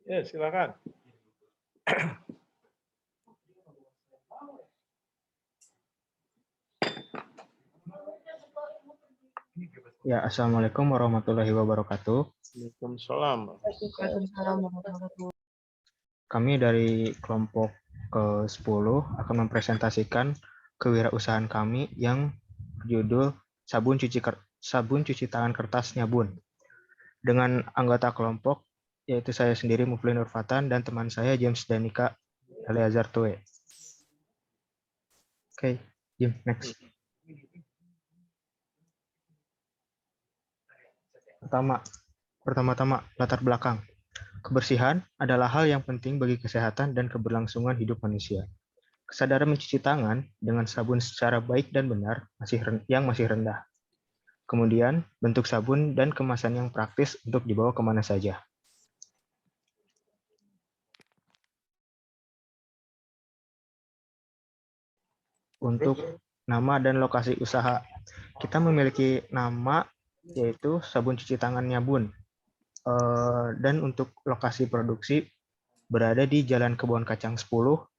Ya, silakan. Ya, Assalamualaikum warahmatullahi wabarakatuh. Waalaikumsalam. Kami dari kelompok ke-10 akan mempresentasikan kewirausahaan kami yang berjudul sabun cuci tangan kertas Nyabun. Dengan anggota kelompok yaitu saya sendiri Mufli Nurfatan dan teman saya James Danika Eleazar Tue. Oke, Jim, next. Pertama-tama latar belakang. Kebersihan adalah hal yang penting bagi kesehatan dan keberlangsungan hidup manusia. Kesadaran mencuci tangan dengan sabun secara baik dan benar masih rendah. Kemudian, bentuk sabun dan kemasan yang praktis untuk dibawa kemana saja. Untuk nama dan lokasi usaha, kita memiliki nama yaitu Sabun Cuci Tangan Nyabun. Dan untuk lokasi produksi berada di Jalan Kebon Kacang 10,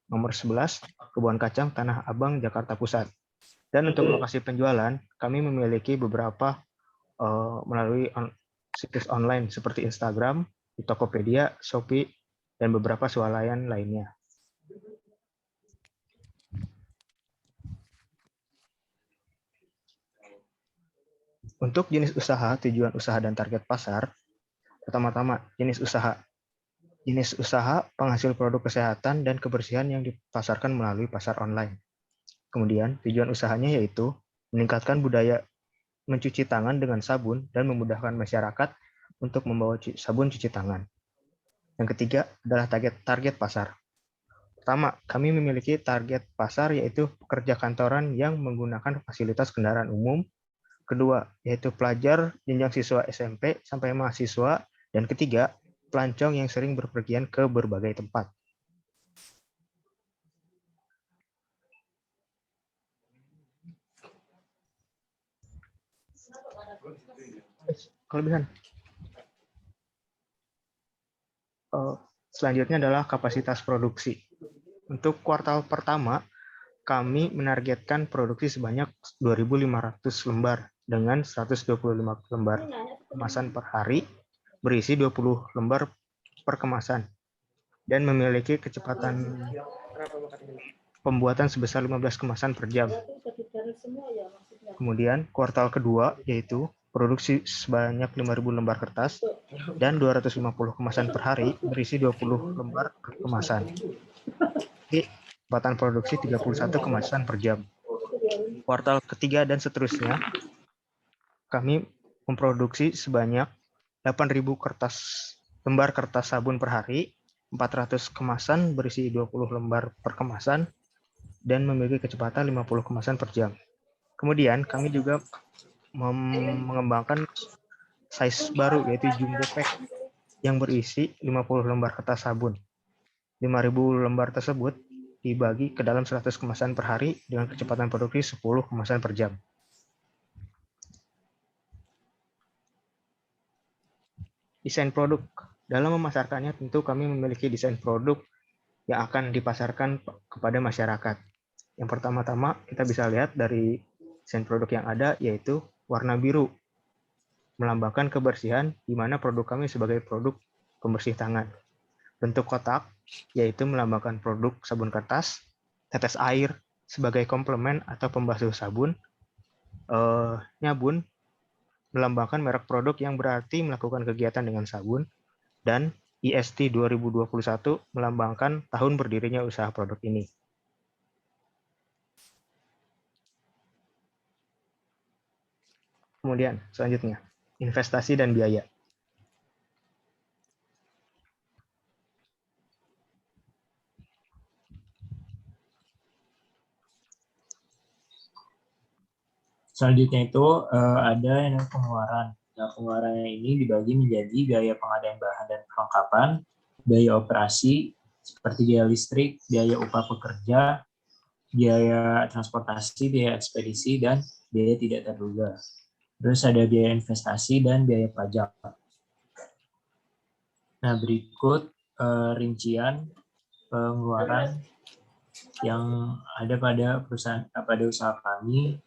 nomor 11, Kebon Kacang, Tanah Abang, Jakarta Pusat. Dan untuk lokasi penjualan, kami memiliki beberapa melalui situs online seperti Instagram, di Tokopedia, Shopee, dan beberapa swalayan lainnya. Untuk jenis usaha, tujuan usaha, dan target pasar, pertama-tama jenis usaha. Jenis usaha penghasil produk kesehatan dan kebersihan yang dipasarkan melalui pasar online. Kemudian tujuan usahanya yaitu meningkatkan budaya mencuci tangan dengan sabun dan memudahkan masyarakat untuk membawa sabun cuci tangan. Yang ketiga adalah target pasar. Pertama, kami memiliki target pasar yaitu pekerja kantoran yang menggunakan fasilitas kendaraan umum. Kedua, yaitu pelajar jenjang siswa SMP sampai mahasiswa. Dan ketiga, pelancong yang sering berpergian ke berbagai tempat. Kelebihan. Selanjutnya adalah kapasitas produksi. Untuk kuartal pertama, kami menargetkan produksi sebanyak 2.500 lembar dengan 125 lembar kemasan per hari, berisi 20 lembar per kemasan, dan memiliki kecepatan pembuatan sebesar 15 kemasan per jam. Kemudian kuartal kedua yaitu produksi sebanyak 5.000 lembar kertas dan 250 kemasan per hari, berisi 20 lembar kemasan. Jadi, kecepatan produksi 31 kemasan per jam. Kuartal ketiga dan seterusnya, kami memproduksi sebanyak 8.000 lembar kertas sabun per hari, 400 kemasan berisi 20 lembar per kemasan, dan memiliki kecepatan 50 kemasan per jam. Kemudian kami juga mengembangkan size baru yaitu jumbo pack yang berisi 50 lembar kertas sabun. 5.000 lembar tersebut dibagi ke dalam 100 kemasan per hari dengan kecepatan produksi 10 kemasan per jam. Desain produk. Dalam memasarkannya tentu kami memiliki desain produk yang akan dipasarkan kepada masyarakat. Yang pertama-tama kita bisa lihat dari desain produk yang ada yaitu warna biru, melambangkan kebersihan di mana produk kami sebagai produk pembersih tangan. Bentuk kotak yaitu melambangkan produk sabun kertas, tetes air sebagai komplemen atau pembasuh sabun, Nyabun melambangkan merek produk yang berarti melakukan kegiatan dengan sabun, dan IST 2021 melambangkan tahun berdirinya usaha produk ini. Kemudian selanjutnya, investasi dan biaya. Selanjutnya itu ada yang pengeluaran. Nah, pengeluarannya ini dibagi menjadi biaya pengadaan bahan dan perlengkapan, biaya operasi seperti biaya listrik, biaya upah pekerja, biaya transportasi, biaya ekspedisi, dan biaya tidak terduga. Terus ada biaya investasi dan biaya pajak. Nah, berikut rincian pengeluaran yang ada pada usaha kami,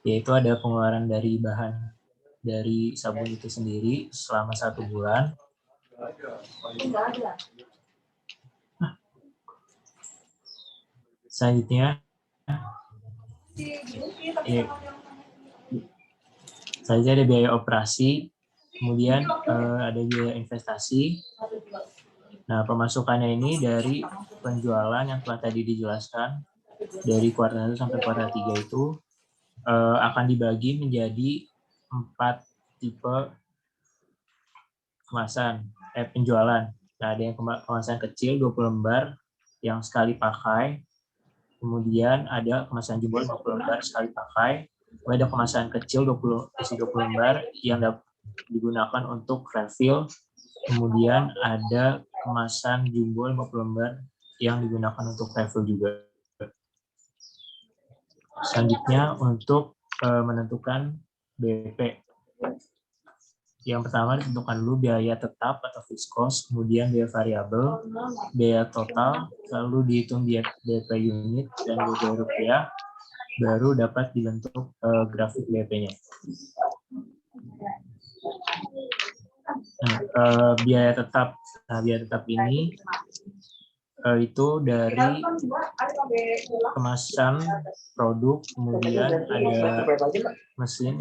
yaitu ada pengeluaran dari bahan dari sabun itu sendiri selama 1 bulan. Selanjutnya, ada biaya operasi, kemudian ada biaya investasi. Nah, pemasukannya ini dari penjualan yang telah tadi dijelaskan, dari kuartal 1 sampai kuartal 3 itu akan dibagi menjadi 4 tipe kemasan, penjualan. Nah, ada yang kemasan kecil 20 lembar yang sekali pakai, kemudian ada kemasan jumbo 50 lembar sekali pakai, kemudian ada kemasan kecil 20 lembar yang digunakan untuk refill, kemudian ada kemasan jumbo 50 lembar yang digunakan untuk refill juga. Selanjutnya untuk menentukan BP. Yang pertama ditentukan dulu biaya tetap atau fixed cost, kemudian biaya variabel, biaya total, lalu dihitung BP unit dan BP rupiah, baru dapat dibentuk grafik BP-nya. Nah, biaya tetap ini itu dari kemasan produk, kemudian ada mesin.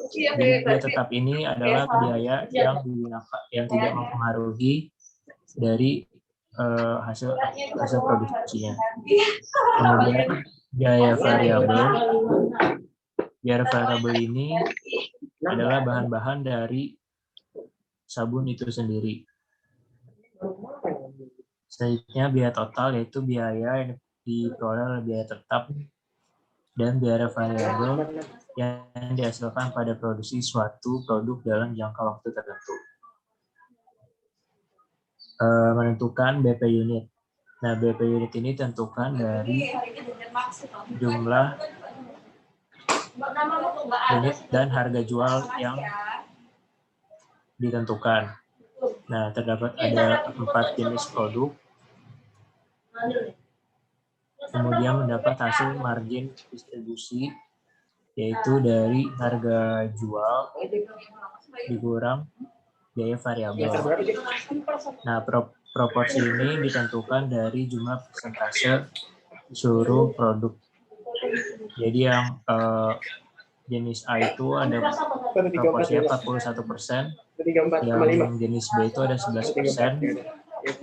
Jadi biaya tetap ini adalah biaya yang digunakan yang tidak mempengaruhi dari hasil produksinya. Kemudian biaya variabel ini adalah bahan-bahan dari sabun itu sendiri. Selanjutnya biaya total, yaitu biaya yang diperoleh oleh biaya tetap dan biaya variabel yang dihasilkan pada produksi suatu produk dalam jangka waktu tertentu. Menentukan BP unit. Nah, BP unit ini ditentukan dari jumlah unit dan harga jual yang ditentukan. Nah, terdapat ada 4 jenis produk. Kemudian mendapat hasil margin distribusi, yaitu dari harga jual dikurang biaya variabel. Nah, proporsi ini ditentukan dari jumlah persentase seluruh produk. Jadi yang jenis A itu ada proporsinya 41%, yang jenis B itu ada 11%,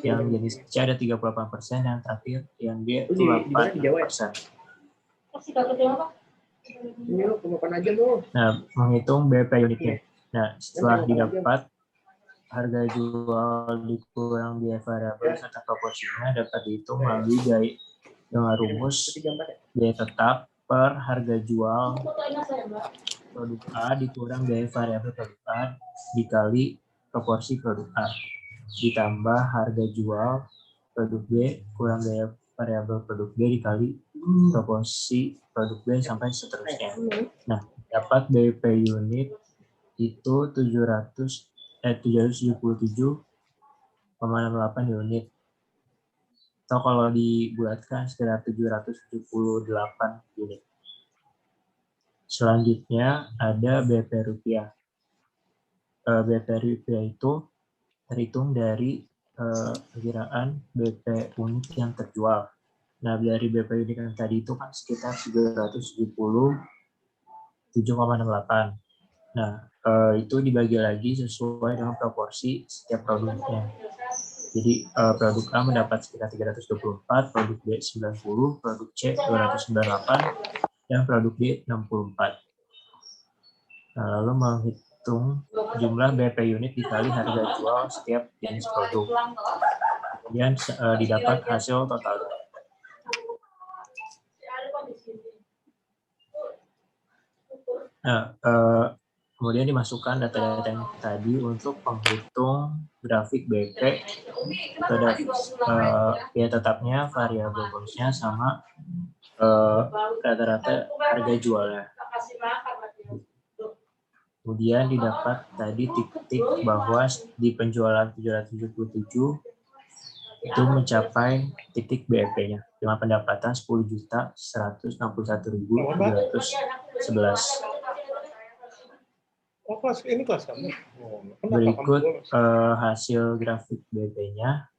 yang jenis C ada 38%, yang terakhir yang D itu 8%. Nah, menghitung BP unitnya. Nah, setelah didapat harga jual dikurang biaya variabel serta proporsinya dapat dihitung melalui dengan rumus biaya tetap per harga jual produk A dikurang biaya variabel produk A dikali proporsi produk A ditambah harga jual produk B kurang biaya variabel produk B dikali proporsi produk B sampai seterusnya. Nah, dapat BP unit itu 777,68 unit. Atau kalau dibulatkan sekitar 778 unit. Selanjutnya ada BP rupiah. BP rupiah itu terhitung dari perkiraan BP unit yang terjual. Nah, dari BP unit yang tadi itu kan sekitar 777,68. Nah, itu dibagi lagi sesuai dengan proporsi setiap produknya. Jadi produk A mendapat sekitar 324, produk B 90, produk C 298, dan produk D 64. Nah, lalu menghitung jumlah BP unit dikali harga jual setiap jenis produk. Kemudian didapat hasil total. Nah, kemudian dimasukkan data-data yang tadi untuk menghitung grafik BP terhadap biaya tetapnya, variabel bonusnya, sama rata-rata harga jualnya. Kemudian didapat tadi titik bahwa di penjualan 777 itu mencapai titik BEP-nya dengan pendapatan 10.161.711. Oh, kelas ini kelas kamu. Oh, kenapa Berikut kamu bolos? hasil grafik BEP-nya.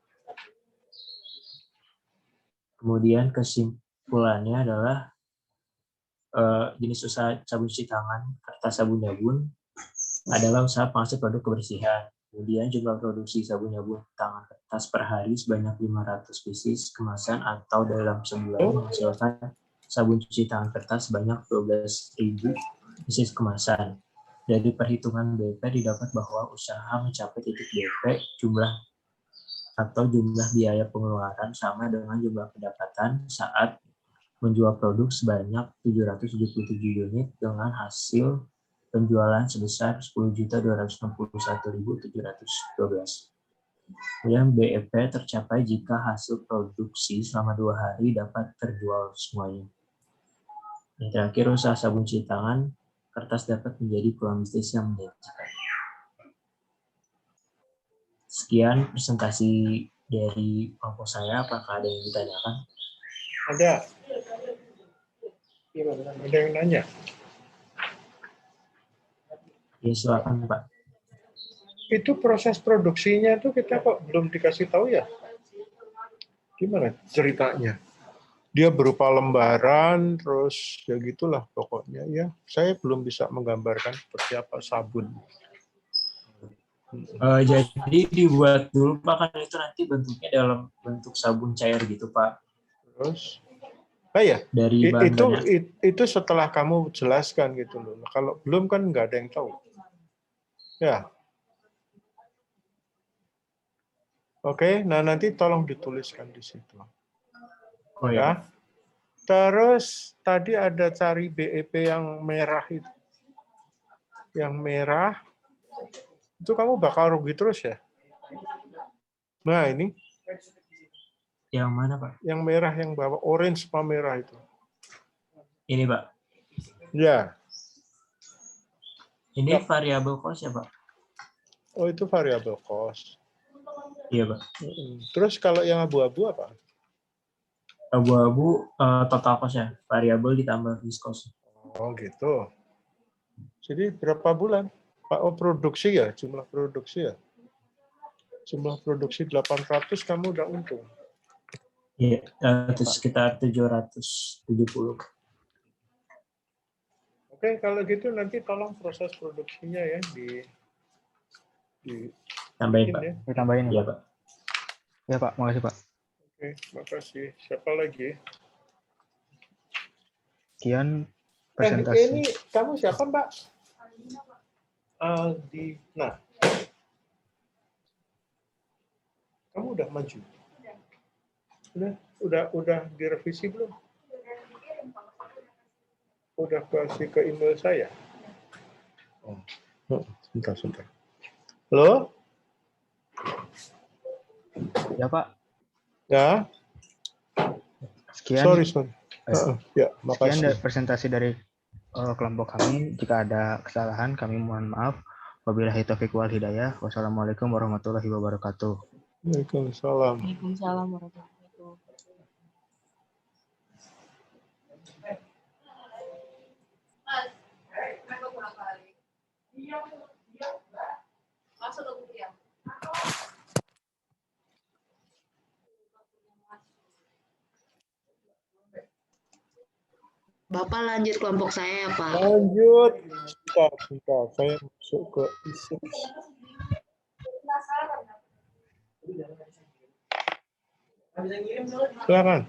Kemudian kesimpulannya adalah jenis usaha sabun cuci tangan kertas sabun nyabun adalah usaha penghasil produk kebersihan. Kemudian jumlah produksi sabun nyabun tangan kertas per hari sebanyak 500 pieces kemasan atau dalam sebulan menghasilkan sabun cuci tangan kertas sebanyak 12.000 pieces kemasan. Dari perhitungan BP didapat bahwa usaha mencapai titik BP jumlah biaya pengeluaran sama dengan jumlah pendapatan saat menjual produk sebanyak 777 unit dengan hasil penjualan sebesar 10.261.712. Kemudian BEP tercapai jika hasil produksi selama 2 hari dapat terjual semuanya. Yang terakhir, usaha sabun cuci tangan kertas dapat menjadi peluang bisnis yang menjanjikan. Sekian presentasi dari kelompok saya. Apakah ada yang ditanyakan? Ada. Gimana? Ada yang nanya? Ya, silakan Pak. Itu proses produksinya tuh kita kok belum dikasih tahu ya? Gimana ceritanya? Dia berupa lembaran, terus ya gitulah pokoknya ya. Saya belum bisa menggambarkan seperti apa sabun. Jadi dibuat dulu Pak, kan itu nanti bentuknya dalam bentuk sabun cair gitu Pak. Terus, ya Dari itu setelah kamu jelaskan gitu loh. Kalau belum kan nggak ada yang tahu. Ya. Oke, nah nanti tolong dituliskan di situ. Oh ya. Terus tadi ada cari BEP yang merah itu. Yang merah, itu kamu bakal rugi terus ya? Nah ini. Yang mana Pak? Yang merah, yang bawah, orange sama merah itu. Ini Pak? Ya. Ini variable cost ya Pak? Oh itu variable cost. Iya Pak. Terus kalau yang abu-abu apa? Abu-abu total cost ya, variabel ditambah fixed cost. Oh gitu. Jadi berapa bulan? Pak, oh produksi ya, jumlah produksi ya. Jumlah produksi 800 kamu udah untung. Iya, sekitar 770. Oke, kalau gitu nanti tolong proses produksinya ya tambahin Pak. Ya. Ditambahin ya Pak. Ya Pak, makasih Pak. Oke, makasih. Siapa lagi? Sekian presentasi. Ini kamu siapa Mbak? Aldina. Kamu udah maju? Udah direvisi belum? Udah kasih ke email saya? Oh, sebentar. Halo? Ya Pak. Ya. Sekian. Sorry. Ya, sekian makasih. presentasi dari kelompok kami. Jika ada kesalahan, kami mohon maaf. Wabillahi taufiq wal hidayah. Wassalamualaikum warahmatullahi wabarakatuh. Waalaikumsalam. Waalaikumsalam warahmatullahi wabarakatuh. Bapak lanjut kelompok saya ya Pak. Lanjut. Bentar. Saya masuk ke isi. Silakan.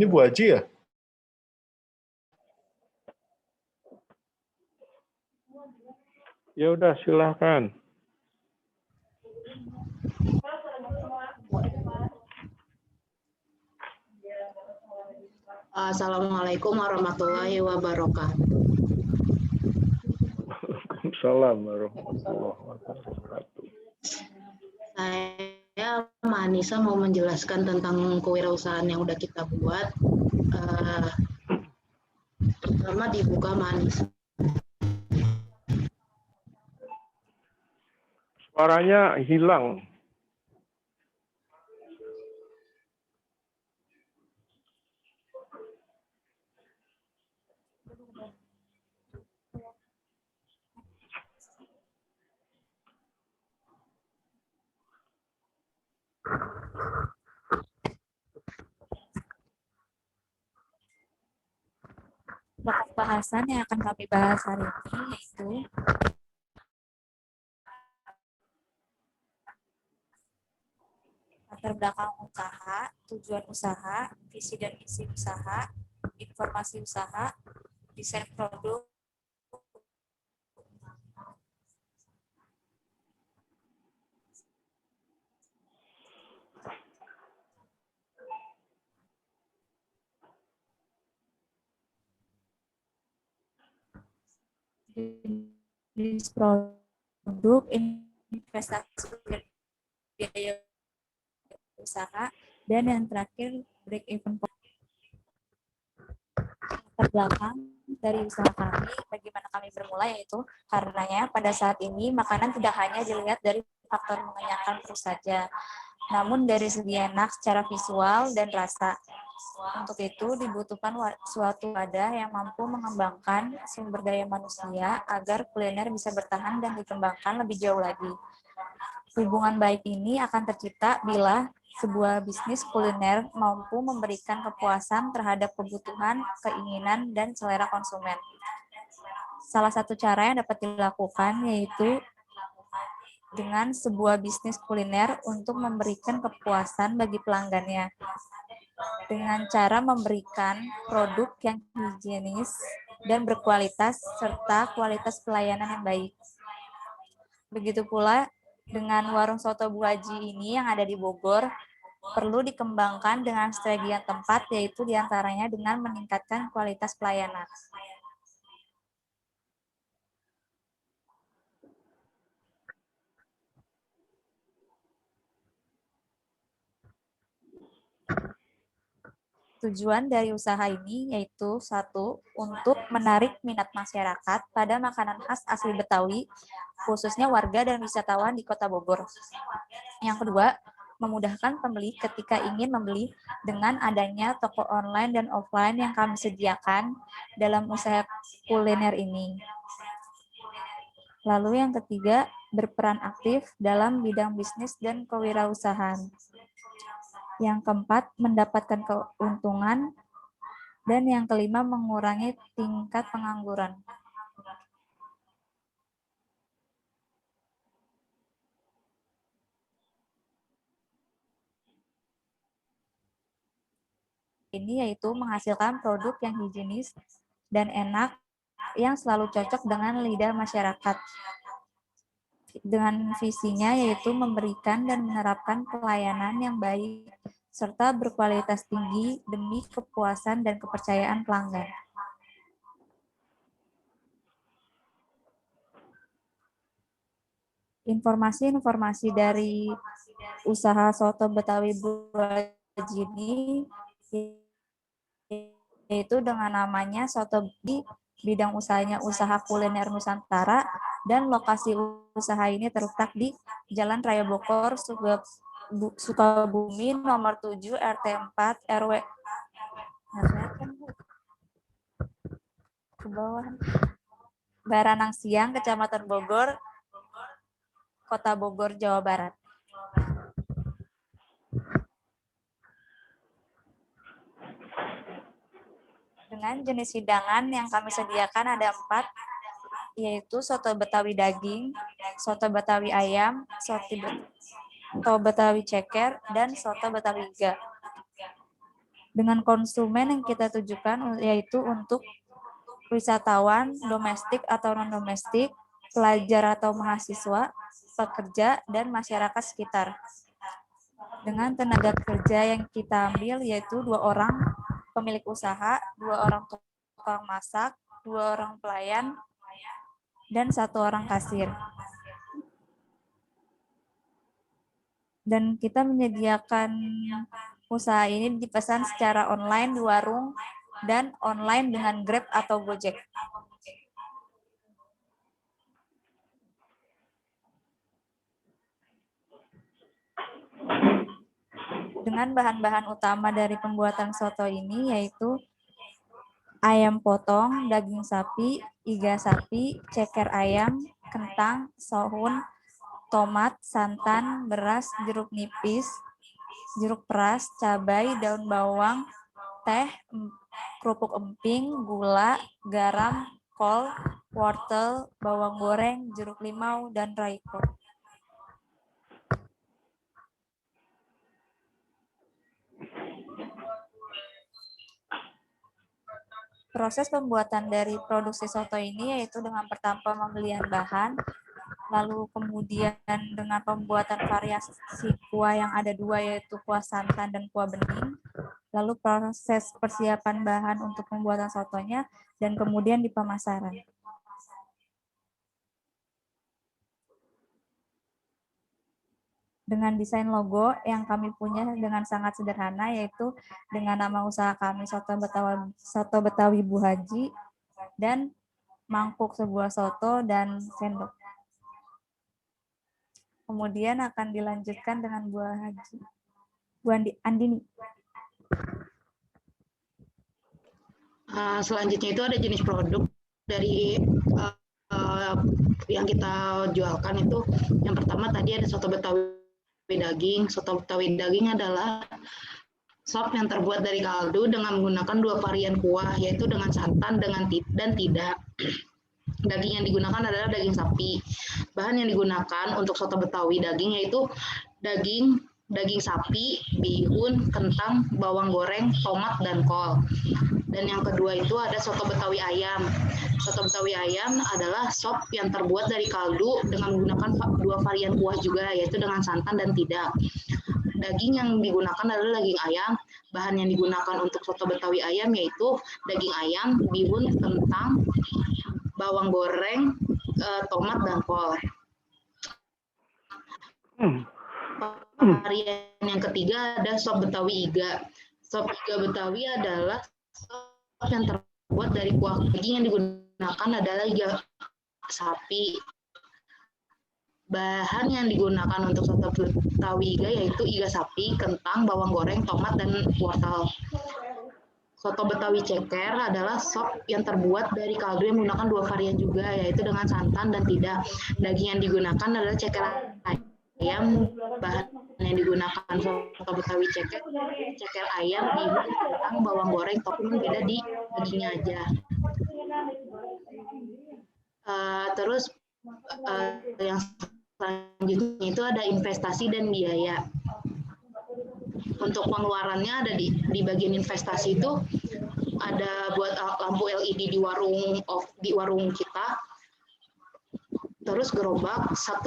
Ini Bu Haji ya? Ya udah, silakan. Assalamualaikum warahmatullahi wabarakatuh. Waalaikumsalam warahmatullahi wabarakatuh. Saya Manisa mau menjelaskan tentang kewirausahaan yang udah kita buat. Pertama dibuka Manisa. Suaranya hilang. Pokok bahasan yang akan kami bahas hari ini yaitu latar belakang usaha, tujuan usaha, visi dan misi usaha, informasi usaha, desain produk, jenis produk, investasi biaya usaha, dan yang terakhir break even point. Latar belakang dari usaha kami, bagaimana kami bermula, yaitu karenanya pada saat ini makanan tidak hanya dilihat dari faktor mengenyangkan perut saja, namun dari segi enak secara visual dan rasa. Untuk itu dibutuhkan suatu wadah yang mampu mengembangkan sumber daya manusia agar kuliner bisa bertahan dan dikembangkan lebih jauh lagi. Hubungan baik ini akan tercipta bila sebuah bisnis kuliner mampu memberikan kepuasan terhadap kebutuhan, keinginan, dan selera konsumen. Salah satu cara yang dapat dilakukan yaitu dengan sebuah bisnis kuliner untuk memberikan kepuasan bagi pelanggannya dengan cara memberikan produk yang higienis dan berkualitas serta kualitas pelayanan yang baik. Begitu pula dengan warung soto Bu Haji ini yang ada di Bogor, perlu dikembangkan dengan strategi yang tepat, yaitu diantaranya dengan meningkatkan kualitas pelayanan. Tujuan dari usaha ini yaitu satu, untuk menarik minat masyarakat pada makanan khas asli Betawi, khususnya warga dan wisatawan di Kota Bogor. Yang kedua, memudahkan pembeli ketika ingin membeli dengan adanya toko online dan offline yang kami sediakan dalam usaha kuliner ini. Lalu yang ketiga, berperan aktif dalam bidang bisnis dan kewirausahaan. Yang keempat, mendapatkan keuntungan. Dan yang kelima, mengurangi tingkat pengangguran. Ini yaitu menghasilkan produk yang higienis dan enak yang selalu cocok dengan lidah masyarakat. Dengan visinya yaitu memberikan dan menerapkan pelayanan yang baik serta berkualitas tinggi demi kepuasan dan kepercayaan pelanggan. Informasi-informasi dari usaha soto Betawi Bu Haji ini yaitu dengan namanya soto di bidang usahanya usaha kuliner Nusantara, dan lokasi usaha ini terletak di Jalan Raya Bogor, Sukabumi, nomor 7, RT 4, RW. Ke bawah. Baranang Siang, Kecamatan Bogor, Kota Bogor, Jawa Barat. Dengan jenis hidangan yang kami sediakan ada 4, yaitu soto Betawi daging, soto Betawi ayam, soto Betawi ceker, dan soto Betawi iga. Dengan konsumen yang kita tujukan yaitu untuk wisatawan, domestik atau non-domestik, pelajar atau mahasiswa, pekerja, dan masyarakat sekitar. Dengan tenaga kerja yang kita ambil yaitu 2 orang pemilik usaha, 2 orang tukang masak, 2 orang pelayan, dan 1 orang kasir. Dan kita menyediakan usaha ini dipesan secara online di warung dan online dengan Grab atau Gojek. Dengan bahan-bahan utama dari pembuatan soto ini yaitu ayam potong, daging sapi, iga sapi, ceker ayam, kentang, sohun, tomat, santan, beras, jeruk nipis, jeruk peras, cabai, daun bawang, teh, kerupuk emping, gula, garam, kol, wortel, bawang goreng, jeruk limau, dan raiko. Proses pembuatan dari produksi soto ini yaitu dengan pertama pembelian bahan, lalu kemudian dengan pembuatan variasi kuah yang ada dua yaitu kuah santan dan kuah bening, lalu proses persiapan bahan untuk pembuatan sotonya, dan kemudian di pemasaran. Dengan desain logo yang kami punya dengan sangat sederhana, yaitu dengan nama usaha kami Soto Betawi Bu Haji, dan mangkuk sebuah soto, dan sendok. Kemudian akan dilanjutkan dengan Bu Haji. Bu Andini. Selanjutnya itu ada jenis produk dari yang kita jualkan itu. Yang pertama tadi ada soto Betawi daging. Soto Betawi daging adalah sop yang terbuat dari kaldu dengan menggunakan dua varian kuah, yaitu dengan santan dan tidak. Daging yang digunakan adalah daging sapi. Bahan yang digunakan untuk soto Betawi daging yaitu daging sapi, bihun, kentang, bawang goreng, tomat, dan kol. Dan yang kedua itu ada soto Betawi ayam. Soto Betawi ayam adalah sop yang terbuat dari kaldu dengan menggunakan dua varian kuah juga, yaitu dengan santan dan tidak. Daging yang digunakan adalah daging ayam. Bahan yang digunakan untuk soto Betawi ayam yaitu daging ayam, bihun, kentang, bawang goreng, tomat, dan kol. Varian yang ketiga ada sop Betawi iga. Sop iga Betawi adalah sop yang terbuat dari kuah. Daging yang digunakan adalah iga sapi. Bahan yang digunakan untuk soto Betawi iga yaitu iga sapi, kentang, bawang goreng, tomat, dan wortel. Soto Betawi ceker adalah sop yang terbuat dari kaldu yang menggunakan dua varian juga, yaitu dengan santan dan tidak. Daging yang digunakan adalah ceker ayam. Bahan yang digunakan soto Betawi ceker ayam, bihun, kentang, bawang goreng, topping beda di dagingnya aja. Terus yang selanjutnya itu ada investasi dan biaya. Untuk pengeluarannya ada di bagian investasi itu ada buat lampu LED di warung kita, terus gerobak, set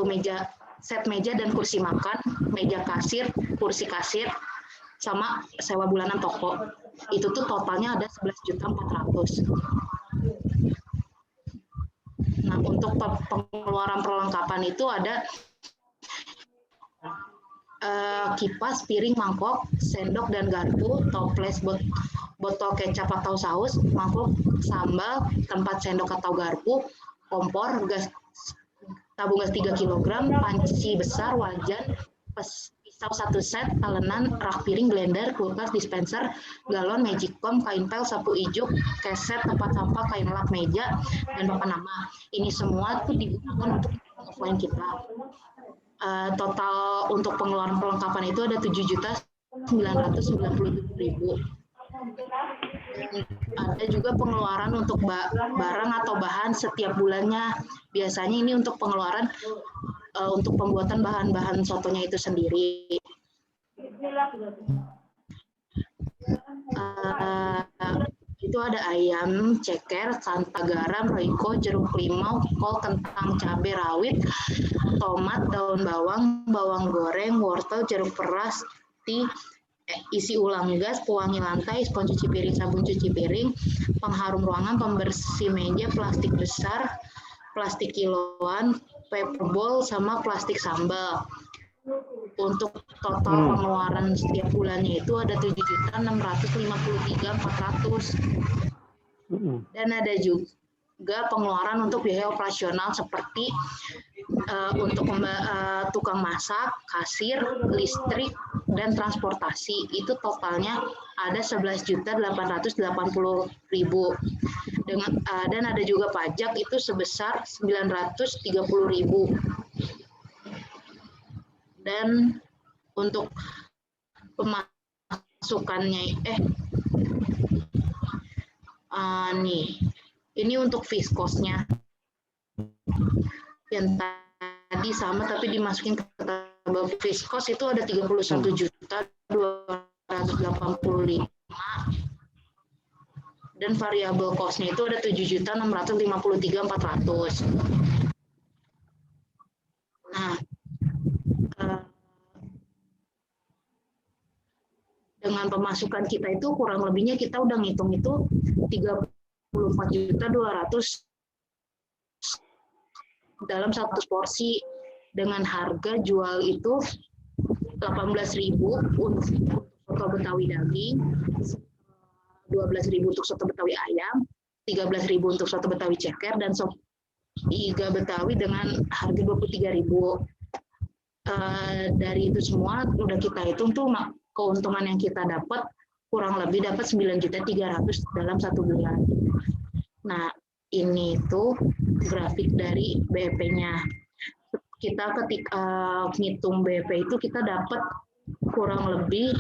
meja dan kursi makan, meja kasir, kursi kasir, sama sewa bulanan toko. Itu tuh totalnya ada 11.400.000. Nah, untuk pengeluaran perlengkapan itu ada kipas, piring, mangkok, sendok dan garpu, toples, botol kecap atau saus, mangkuk sambal, tempat sendok atau garpu, kompor, tabung gas 3 kg, panci besar, wajan, pisau 1 set, talenan, rak piring, blender, kulkas, dispenser, galon, magicom, kain pel, sapu ijuk, keset, tempat sampah, kain lap meja, dan papan nama. Ini semua itu digunakan untuk offline kita. Total untuk pengeluaran perlengkapan itu ada 7.997.000. Ada juga pengeluaran untuk barang atau bahan setiap bulannya. Biasanya ini untuk pengeluaran untuk pembuatan bahan-bahan sotonya itu sendiri. Itu ada ayam, ceker, santan, garam, roiko, jeruk limau, kol, kentang, cabai rawit, tomat, daun bawang, bawang goreng, wortel, jeruk peras, isi ulang gas, pewangi lantai, spons cuci piring, sabun cuci piring, pengharum ruangan, pembersih meja, plastik besar, plastik kiloan, paper bowl, sama plastik sambal. Untuk total pengeluaran setiap bulannya itu ada 7.653.400. Dan ada juga pengeluaran untuk biaya operasional seperti untuk tukang masak, kasir, listrik, dan transportasi itu totalnya ada 11.880.000 dan ada juga pajak itu sebesar 930.000 dan untuk pemasukannya nih ini untuk fiskosnya yang tadi sama tapi dimasukin ke tabel fiskos itu ada 31.285 dan variabel cost-nya itu ada 7.653.400. Nah, dengan pemasukan kita itu kurang lebihnya kita udah ngitung itu 34.200 dalam 100 porsi dengan harga jual itu 18.000 untuk soto Betawi daging, 12.000 untuk soto Betawi ayam, 13.000 untuk soto Betawi ceker dan iga Betawi dengan harga 23.000. Dari itu semua udah kita hitung tuh keuntungan yang kita dapat kurang lebih dapat 9.300.000 dalam 1 bulan. Nah, ini tuh grafik dari BEP-nya. Kita ketika ngitung BEP itu kita dapat kurang lebih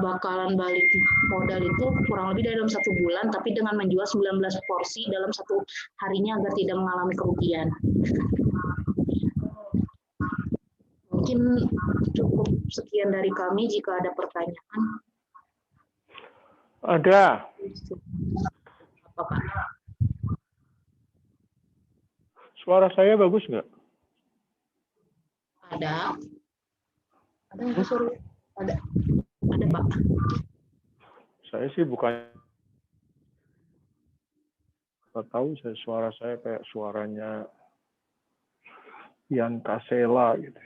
bakalan balik modal itu kurang lebih dalam 1 bulan, tapi dengan menjual 19 porsi dalam 1 harinya agar tidak mengalami kerugian. Mungkin cukup sekian dari kami. Jika ada pertanyaan. Ada. Apa, Pak? Suara saya bagus nggak? Ada. Ada nggak suara? Ada. Ada, Pak. Saya sih bukan. Nggak tahu suara saya kayak suaranya Ian Kasela gitu.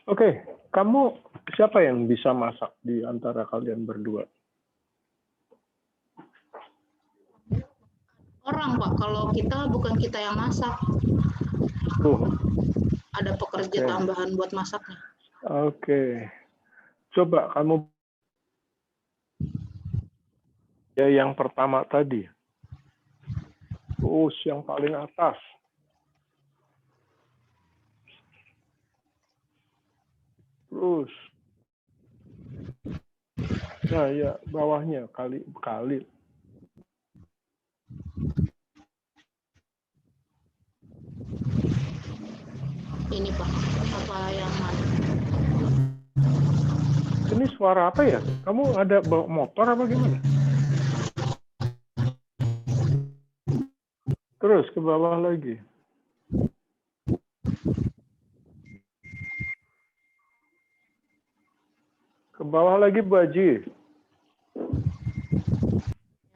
Oke, kamu siapa yang bisa masak di antara kalian berdua? Orang, Pak. Kalau kita bukan kita yang masak. Ada pekerja tambahan buat masaknya. Oke. Coba kamu ya yang pertama tadi. Terus yang paling atas. Terus. Nah, ya bawahnya kali. Ini, Pak. Apa yang mana? Ini suara apa ya? Kamu ada bawa motor apa gimana? Terus ke bawah lagi. Ke bawah lagi, Bu Haji.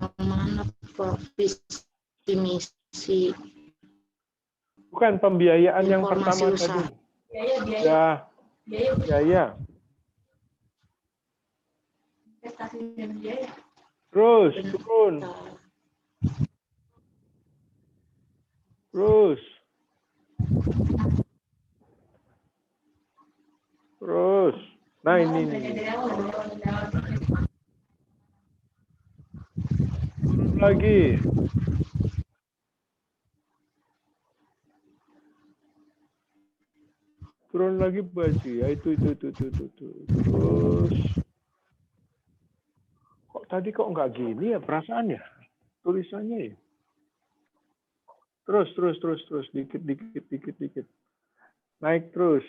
Yang mana, Pak? Visi misi. Bukan pembiayaan yang Informasi pertama usaha. tadi. Ya. Terus, turun. Terus. Nah, ini. Turun lagi. Turun lagi, baju. Ya, itu. Terus. Tadi kok nggak gini ya perasaannya? Tulisannya ya. Terus. Dikit. Naik terus.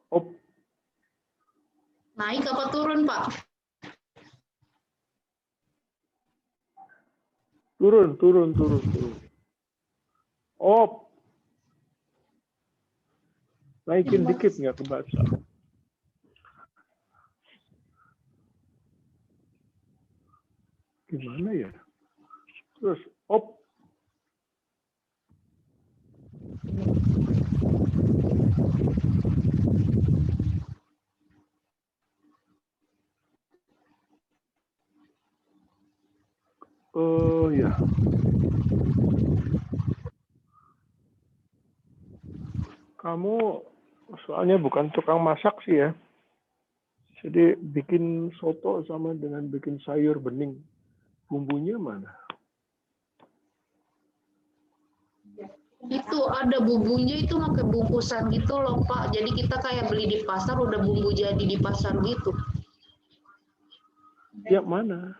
Op. Naik apa turun, Pak? Turun. Op. Naikin dikit nggak kebaca. Gimana ya? Terus, op. Oh ya. Kamu soalnya bukan tukang masak sih ya. Jadi bikin soto sama dengan bikin sayur bening. Bumbunya mana? Itu ada bumbunya itu pakai bungkusan gitu loh Pak. Jadi kita kayak beli di pasar udah bumbu jadi di pasar gitu. Ya mana?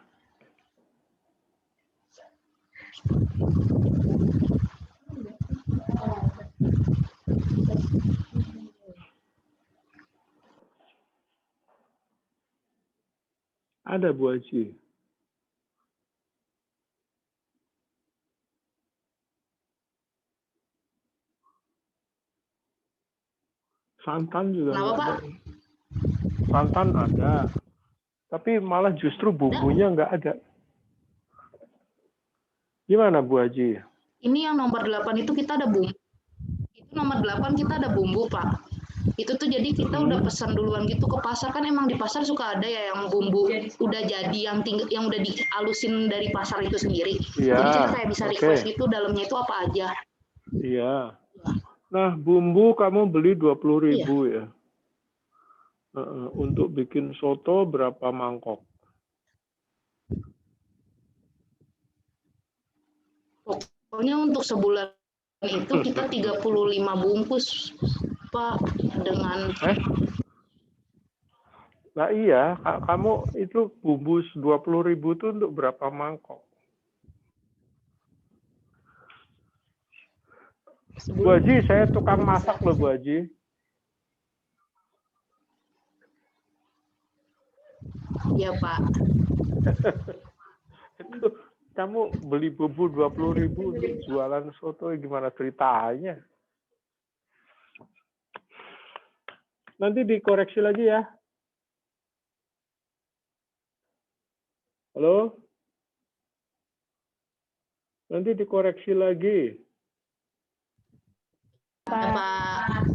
Ada Bu Haji. Santan juga Kenapa nggak Pak? ada. Santan ada. Tapi malah justru bumbunya nggak ada. Gimana Bu Haji? Ini yang nomor 8 itu kita ada bumbu. Itu nomor 8 kita ada bumbu Pak. Itu tuh jadi kita udah pesan duluan gitu ke pasar, kan emang di pasar suka ada ya yang bumbu udah jadi yang udah dihalusin dari pasar itu sendiri. Iya, Jadi kita kayak bisa oke. request gitu dalamnya itu apa aja. Iya. Nah, bumbu kamu beli 20.000 ya. Untuk bikin soto berapa mangkok? Pokoknya untuk sebulan itu kita 35 bungkus Pak dengan Nah iya, kamu itu bumbu 20.000 itu untuk berapa mangkok? Bu Haji, saya tukang masak loh Bu Haji. ya Pak. Itu kamu beli bumbu 20.000 untuk jualan soto, gimana ceritanya? Nanti dikoreksi lagi ya. Halo? Nanti dikoreksi lagi. Pak.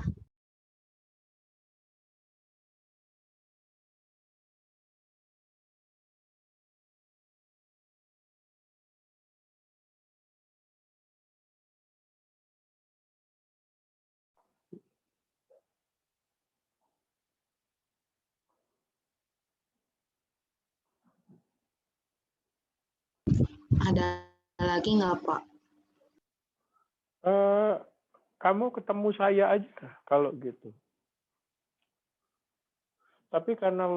Ada lagi nggak Pak? Kamu ketemu saya aja kalau gitu. Tapi karena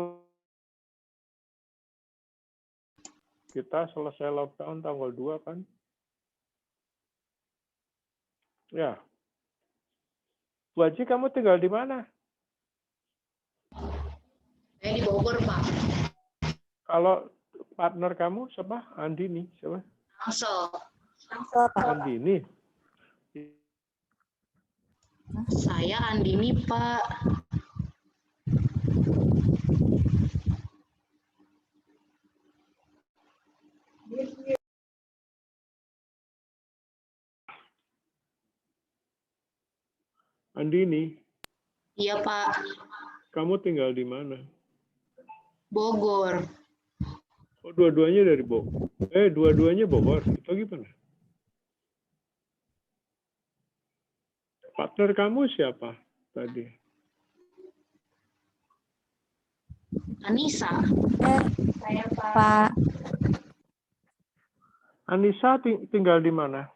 kita selesai lockdown tanggal 2 kan? Ya. Bu Haji, kamu tinggal di mana? Saya di Bogor Pak. Kalau partner kamu siapa? Andini, siapa? Tangsel. Andini. Saya Andini Pak. Andini, Iya Pak. kamu tinggal di mana? Bogor. Oh, dua-duanya dari Bogor. Dua-duanya Bogor. Itu gimana? Partner kamu siapa tadi? Anissa. Saya Pak. Anissa tinggal di mana?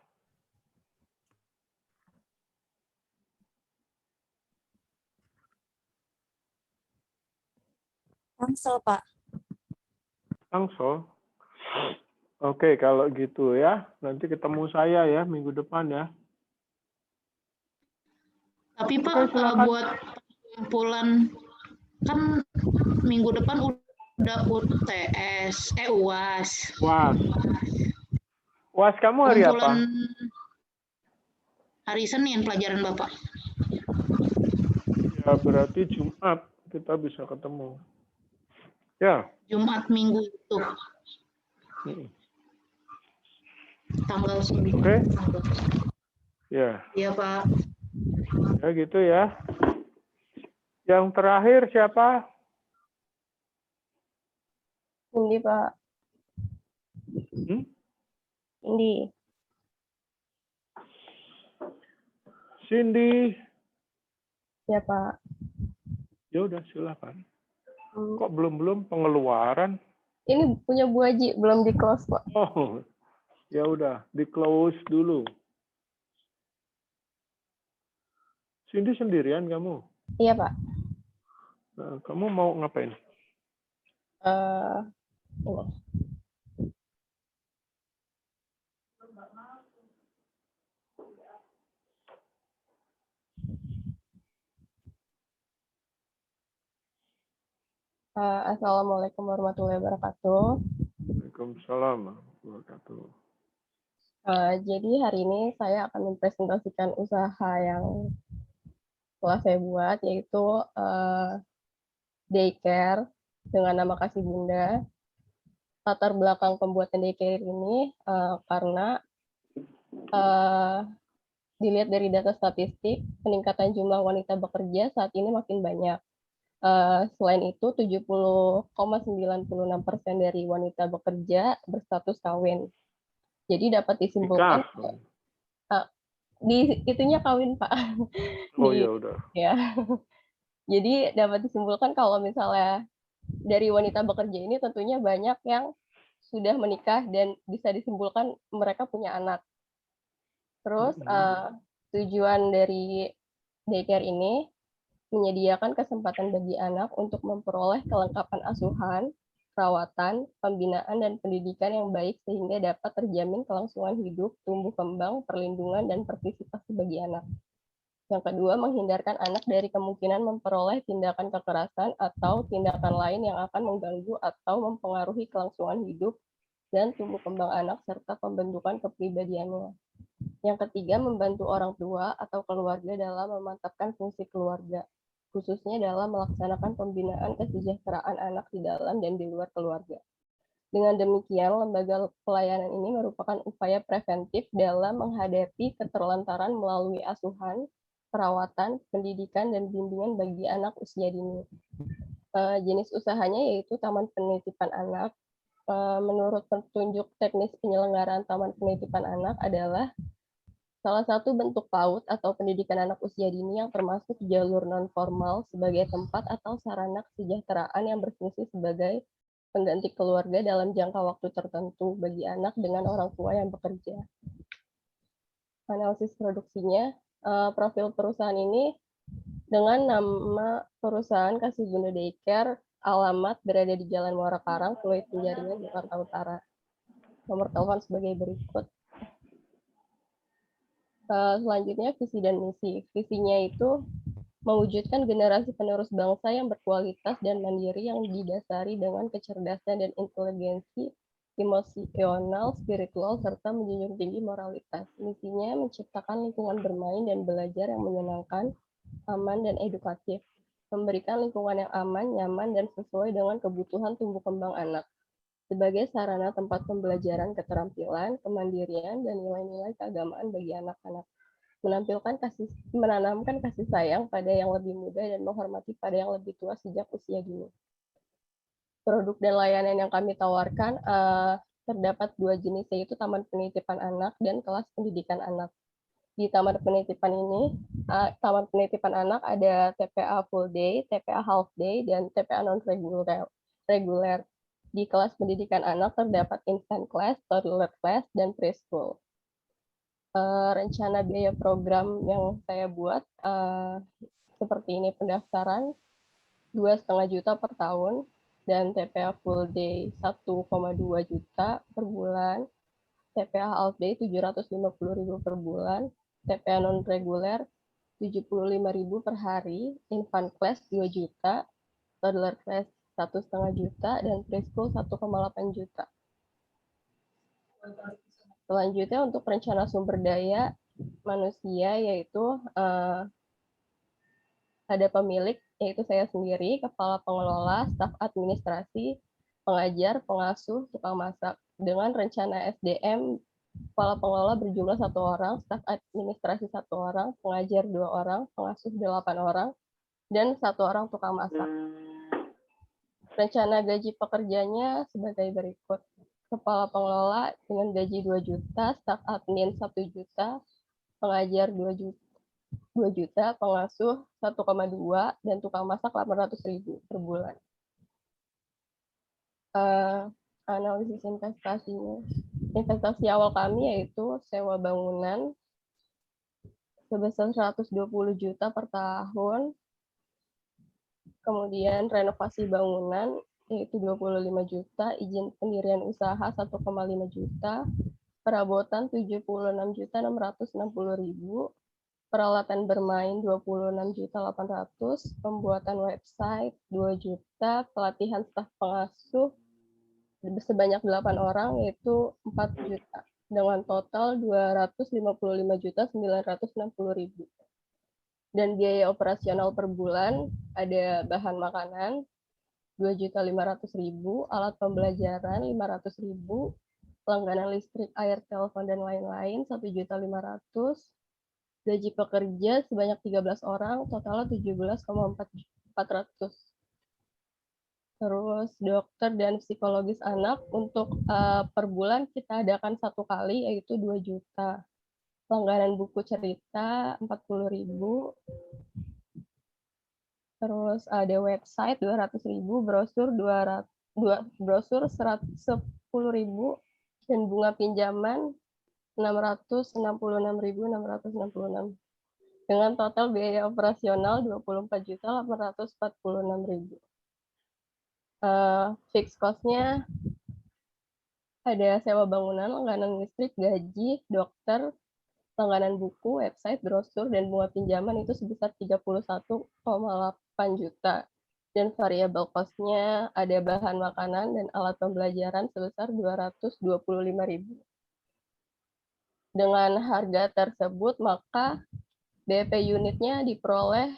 Tangsel Pak. Tangsel. Oke, kalau gitu ya. Nanti ketemu saya ya minggu depan ya. Tapi Oke, Pak, silakan. buat pengumpulan kan minggu depan udah UTS, UAS. UAS kamu hari apa? Hari Senin pelajaran Bapak. Ya, berarti Jumat kita bisa ketemu. Ya. Jumat minggu itu. Tanggal 9. Oke. Ya. Iya Pak. Ya gitu ya. Yang terakhir siapa? Ini Pak. Cindy. Cindy. Ya, Pak. Ya udah silakan. Hmm. Kok belum pengeluaran? Ini punya Bu Haji, belum di close, Pak. Oh, ya udah di close dulu. Cindy sendirian kamu? Iya, Pak. Nah, kamu mau ngapain? Ini. Assalamualaikum warahmatullahi wabarakatuh. Waalaikumsalam warahmatullahi wabarakatuh. Jadi hari ini saya akan mempresentasikan usaha yang telah saya buat, yaitu daycare dengan nama Kasih Bunda. Latar belakang pembuatan daycare ini karena dilihat dari data statistik, peningkatan jumlah wanita bekerja saat ini makin banyak. Selain itu, 70,96% dari wanita bekerja berstatus kawin. Jadi dapat disimpulkan di itunya kawin, Pak. Oh ya udah. Ya. Jadi dapat disimpulkan kalau misalnya dari wanita bekerja ini tentunya banyak yang sudah menikah dan bisa disimpulkan mereka punya anak. Terus tujuan dari daycare ini menyediakan kesempatan bagi anak untuk memperoleh kelengkapan asuhan, perawatan, pembinaan, dan pendidikan yang baik sehingga dapat terjamin kelangsungan hidup, tumbuh kembang, perlindungan, dan partisipasi bagi anak. Yang kedua, menghindarkan anak dari kemungkinan memperoleh tindakan kekerasan atau tindakan lain yang akan mengganggu atau mempengaruhi kelangsungan hidup dan tumbuh kembang anak serta pembentukan kepribadiannya. Yang ketiga, membantu orang tua atau keluarga dalam memantapkan fungsi keluarga, khususnya dalam melaksanakan pembinaan kesejahteraan anak di dalam dan di luar keluarga. Dengan demikian, lembaga pelayanan ini merupakan upaya preventif dalam menghadapi keterlantaran melalui asuhan, perawatan, pendidikan, dan bimbingan bagi anak usia dini. Jenis usahanya yaitu Taman Penitipan Anak. Menurut petunjuk teknis penyelenggaraan Taman Penitipan Anak adalah salah satu bentuk PAUD atau pendidikan anak usia dini yang termasuk jalur non-formal sebagai tempat atau sarana kesejahteraan yang berfungsi sebagai pengganti keluarga dalam jangka waktu tertentu bagi anak dengan orang tua yang bekerja. Analisis produksinya, profil perusahaan ini dengan nama perusahaan Kasih Bunda Daycare, alamat berada di Jalan Muara Karang, Pluit Penjaringan, Jakarta Utara. Nomor telepon sebagai berikut. Selanjutnya visi dan misi. Visinya itu mewujudkan generasi penerus bangsa yang berkualitas dan mandiri yang didasari dengan kecerdasan dan inteligensi emosional, spiritual, serta menjunjung tinggi moralitas. Misinya menciptakan lingkungan bermain dan belajar yang menyenangkan, aman, dan edukatif. Memberikan lingkungan yang aman, nyaman, dan sesuai dengan kebutuhan tumbuh kembang anak. Sebagai sarana tempat pembelajaran keterampilan, kemandirian, dan nilai-nilai keagamaan bagi anak-anak. Menanamkan kasih sayang pada yang lebih muda dan menghormati pada yang lebih tua sejak usia dini. Produk dan layanan yang kami tawarkan terdapat 2 jenis, yaitu Taman Penitipan Anak dan kelas pendidikan anak. Di Taman Penitipan ini, Taman Penitipan Anak ada TPA full day, TPA half day, dan TPA non-reguler. Di kelas pendidikan anak terdapat infant class, toddler class, dan preschool. Rencana biaya program yang saya buat seperti ini: pendaftaran 2,5 juta per tahun, dan TPA full day 1,2 juta per bulan, TPA half day 750.000 per bulan, TPA non-reguler 75.000 per hari, infant class 2 juta, toddler class 1,5 juta, dan preschool 1,8 juta. Selanjutnya untuk rencana sumber daya manusia, yaitu ada pemilik, yaitu saya sendiri, kepala pengelola, staf administrasi, pengajar, pengasuh, tukang masak. Dengan rencana SDM, kepala pengelola berjumlah 1 orang, staf administrasi 1 orang, pengajar 2 orang, pengasuh 8 orang, dan 1 orang tukang masak. Rencana gaji pekerjanya sebagai berikut. kepala pengelola dengan gaji 2 juta, staf admin 1 juta, pengajar 2 juta, pengasuh 1,2, dan tukang masak 800.000 per bulan. Analisis investasinya. Investasi awal kami yaitu sewa bangunan sebesar 120 juta per tahun, kemudian renovasi bangunan yaitu 25 juta, izin pendirian usaha 1,5 juta, perabotan 76.660.000, peralatan bermain 26.800.000, pembuatan website 2 juta, pelatihan staf pengasuh sebanyak 8 orang yaitu 4 juta, dengan total 255.960.000. Dan biaya operasional per bulan ada bahan makanan 2.500.000, alat pembelajaran 500.000, langganan listrik, air, telepon, dan lain-lain 1.500.000, gaji pekerja sebanyak 13 orang, totalnya 17,400. Terus dokter dan psikologis anak untuk per bulan kita adakan 1 kali yaitu 2 juta. Langganan buku cerita 40.000. Terus ada website 200.000, brosur 10.000, dan bunga pinjaman 666.666, dengan total biaya operasional 24.846.000. Fixed cost-nya ada sewa bangunan, langganan listrik, gaji, dokter, langganan buku, website, brosur, dan bunga pinjaman itu sebesar 31,8 juta. Dan variable cost-nya ada bahan makanan dan alat pembelajaran sebesar 225.000. Dengan harga tersebut, maka DP unitnya diperoleh,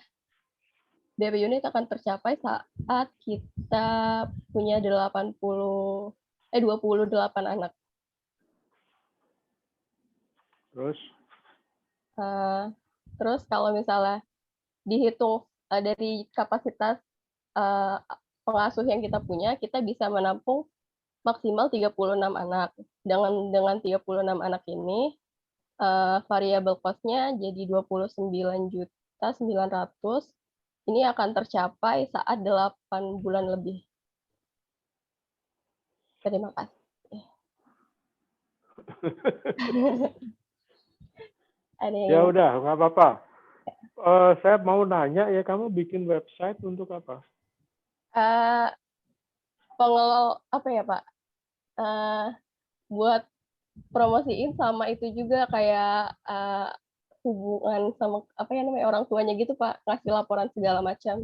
DP unit akan tercapai saat kita punya 28 anak. Terus kalau misalnya dihitung dari kapasitas pengasuh yang kita punya, kita bisa menampung maksimal 36 anak. Dengan 36 anak ini, variable cost-nya jadi 29.900.000. Ini akan tercapai saat 8 bulan lebih. Terima kasih. Ya udah, nggak apa-apa. Saya mau nanya ya, kamu bikin website untuk apa? Pengelola apa ya Pak? Buat promosiin sama itu juga kayak hubungan sama apa ya namanya orang tuanya gitu Pak, ngasih laporan segala macam.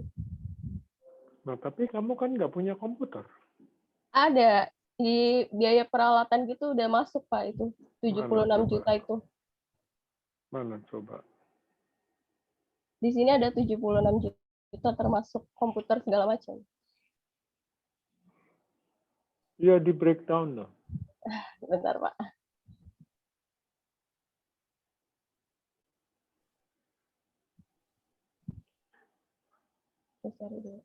Nah, tapi kamu kan nggak punya komputer. Ada di biaya peralatan gitu udah masuk Pak itu 76 juta itu. Mana coba? Di sini ada 76 juta termasuk komputer segala macam. Iya, di breakdown loh. Bentar Pak. Cari dulu.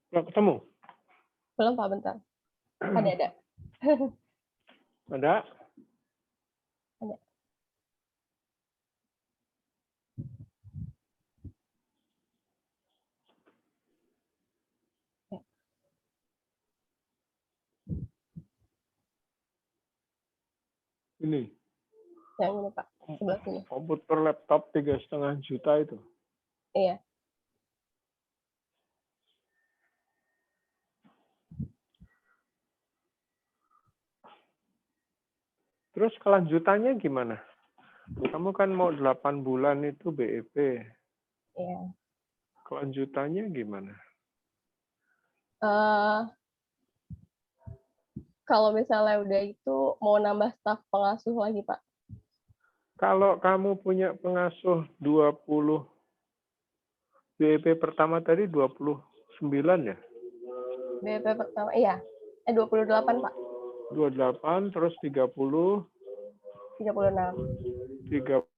Nggak ketemu? Belum Pak, bentar. Ada. Ada? Ada. Ini. Yang ini Pak, sebelah sini. Komputer laptop 3,5 juta itu. Iya. Terus kelanjutannya gimana? Kamu kan mau 8 bulan itu BEP. Iya. Kelanjutannya gimana? Kalau misalnya udah itu mau nambah staf pengasuh lagi Pak. Kalau kamu punya pengasuh 20, BEP pertama tadi 29 ya? BEP pertama, iya. 28 Pak. 28 terus 30 36. 30